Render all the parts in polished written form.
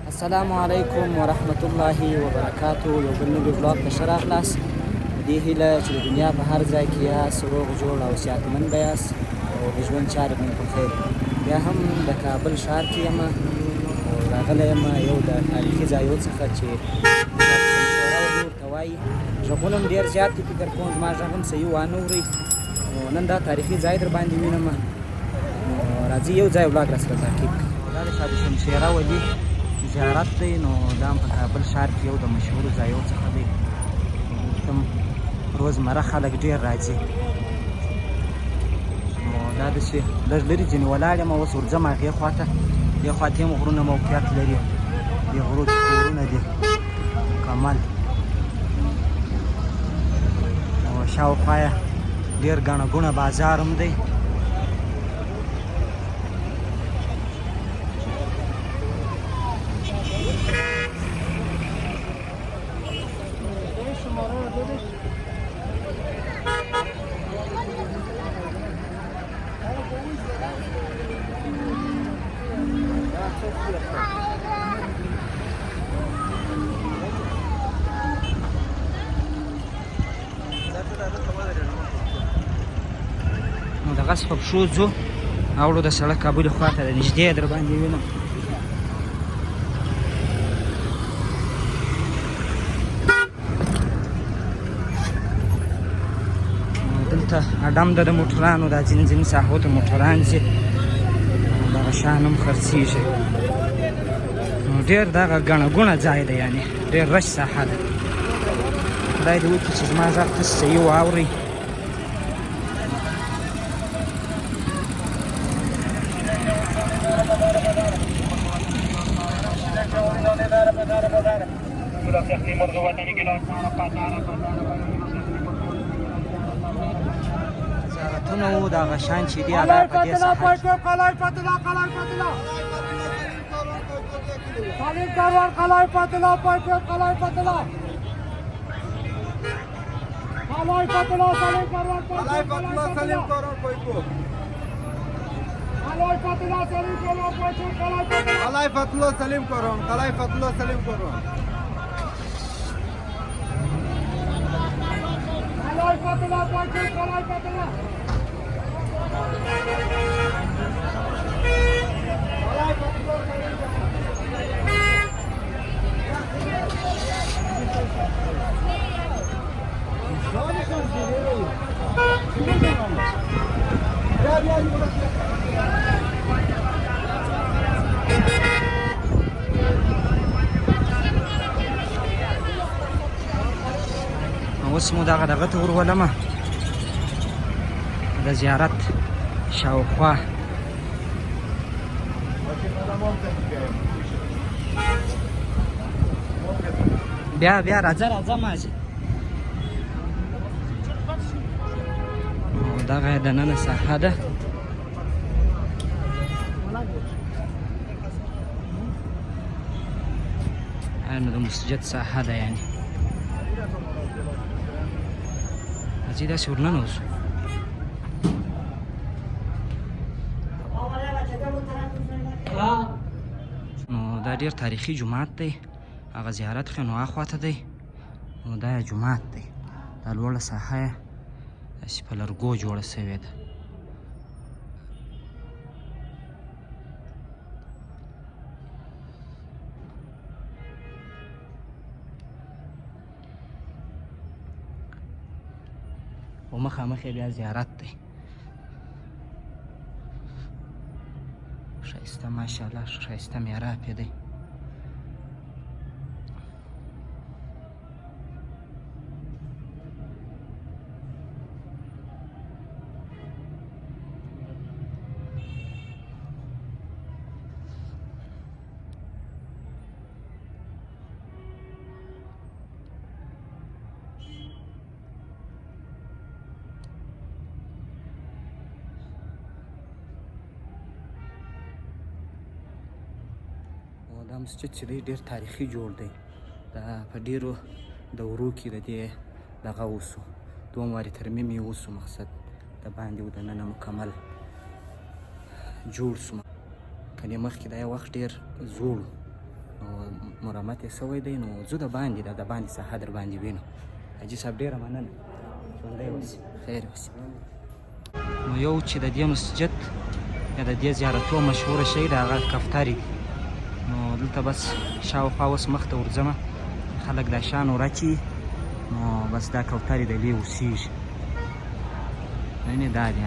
السلام علیکم ورحمت الله وبرکاتو. یو بل نوی بلاګ ته ښه راغلاست. په دې هیله چې د دنیا په هر ځای کې یاست روغ جوړ او صحتمند به یاست او د ژوند چارې مو په خیر. بیا هم د کابل ښار کې یم او راغلی یم یو د تاریخي ځایو څخه چې شمشوره ورته وایي. غږونه هم ډېر زیات دي، فکر کوم زما غږ هم صحیح وانه ورئ. نن دا تاریخي ځای در باندې وینم، راځئ یو ځای بلاګ راسره تعقیب کړئ. دا د شاه شمشیره ولي زیارت دی، نو دا هم په کابل ښار کې یو د مشهورو ځایو څخه دی. کوم روزمره خلک ډېر راځي. نو دا داسې لږ لرې ځینې ولاړ یم، اوس ورځم هغې خوا ته. دې خوا ته هم غرونه موقعیت لري، دې غرو کې کورونه دي کمل، او شاوخوا یې ډېر ګڼه ګوڼه بازار هم دی. نو دغسې په پښو ځو، اوړو د سړک کابلي خوا ته د نږدې در باندې وینم. دلته اډم ده د موټرانو، دا ځینې ځینې ساحو ته موټران ځي، دغه شیان هم خرڅېږي. نو ډېر دغه ګڼه ګوڼه ځای دی، یعنې ډېر رش ساحه ده. خدای دې وکړي چې زما غږ تاسې صحیح واورئ. زیارتونه وو دغه شیان چې دي هغه په دې ساحه کې. اوس مو دغه ته ورولمه د زیارت شاوخوا. بیا راځه ماځي. دغه د ننه ساحه ده. نو د مسجد ساحه ده، یعنې راځئ داسې ورننوځو. نو دا ډېر تاریخي جومات دی، هغه زیارت خو نو هاخوا ته دی، نو دا یې جومات دی. دا لوړه ساحه یې داسې په لرګو جوړه سوې ده. او مخامخ یې بیا زیارت دی. ښایسته ماشاءالله ښایسته محراب یې دی. دا مسجد چې دی ډېر تاریخي جوړ دی. دا په ډېرو دورو کې د دې دغه وسو، دوم وارې ترمیم یې وسو، مقصد د باندې و دننه مکمل جوړ سو. کنې مخکې دا یو وخت ډېر زوړ نو مرمت یې سوی دی. نو ځو د باندې د باندې ساحه در باندې وینو. حاجي صاحب ډېره مننه. ژوندی اوسې، خیر اوسې. نو یو چې د دې مسجد یا د دې زیارتو مشهوره شی د هغه کفترې دي. نو دلته بس شاوخوا اوس مخ ته ورځمه، خلک دا شان ورچي. نو بس دا کوترې د دې اوسېږي. وینې دا دی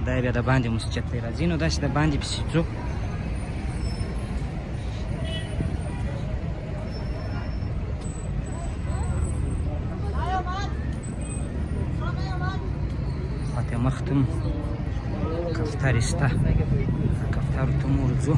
دا بیا د باندې مسجد ته راځي. نو داسې د باندې پسې ځو. خواته مخ ته م کفترې شته، کفترو ته م ورځو.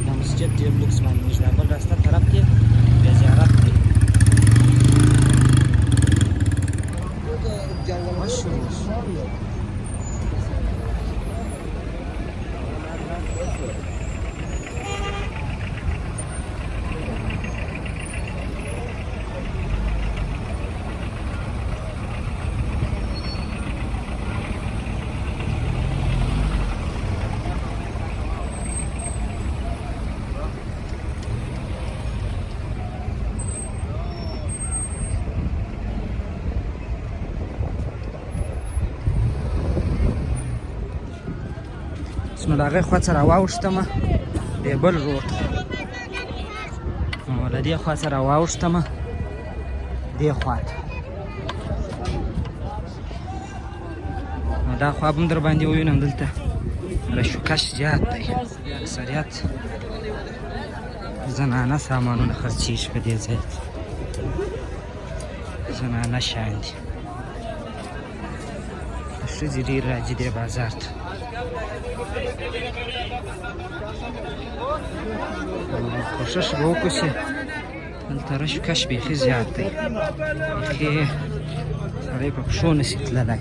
نه مسجد ډېر لوکس باندې موږ د بل راسته طرف کې بیا زیارت دی. نو د هغې خوا څه راواوښتمه دې بل روډ، نو له دې خوا څه راواوښتمه دې خوا ته. نو دا خوا به هم در باندې ووینم. دلته رشوکش زیات دی، اکثریت زنانه سامانونه خرڅېږي په دې ځای کې، زنانه شیان دي. ښځې ډېر راځي دې بازار ته. کوشش به وکړو چې دلته رشوکش بیخي زیات دی، بیخي سړی په پښو نشي تللی.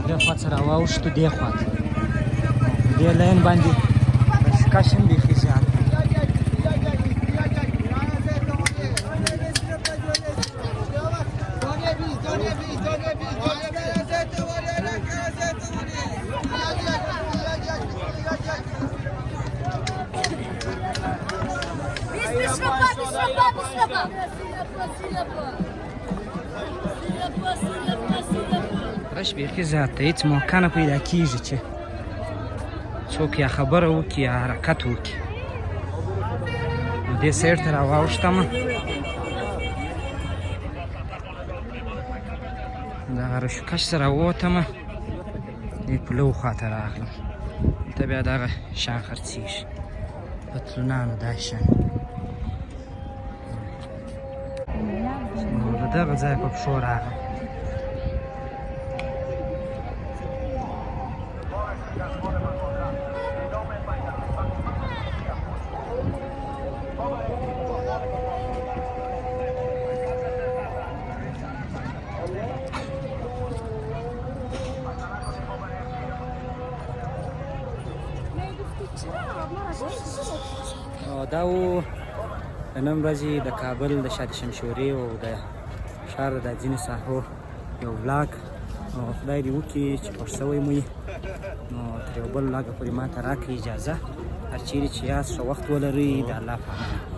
هغې خوا څه راواوښتو دې خوا ته دې لاین باندې کشکش هم بیخي زیات دی. رش بیخي زیات دی، هېڅ موقع نه پیدا کېږي چې څوک یا خبره وکړي یا حرکت وکړي. نو دې سایډ ته راواوښتمه، دغه رشوکش ته راووتمه، دې پلو خوا ته راغلم. دلته بیا دغه شیان خرڅېږي، پتلونانو دا شیان. نو د دغه ځای په پښو راغلم. دا و د نن ورځې د کابل د شاته شمشورې او د ښار د ځینو ساحو یو ولاګ. خدای دې وکړي چې خوښ شوی مو وي، نو تر یو بل ولاګه پورې ما ته راکړئ اجازه. هر چیرې چې یاست ښه وخت ولرئ. د الله په امان.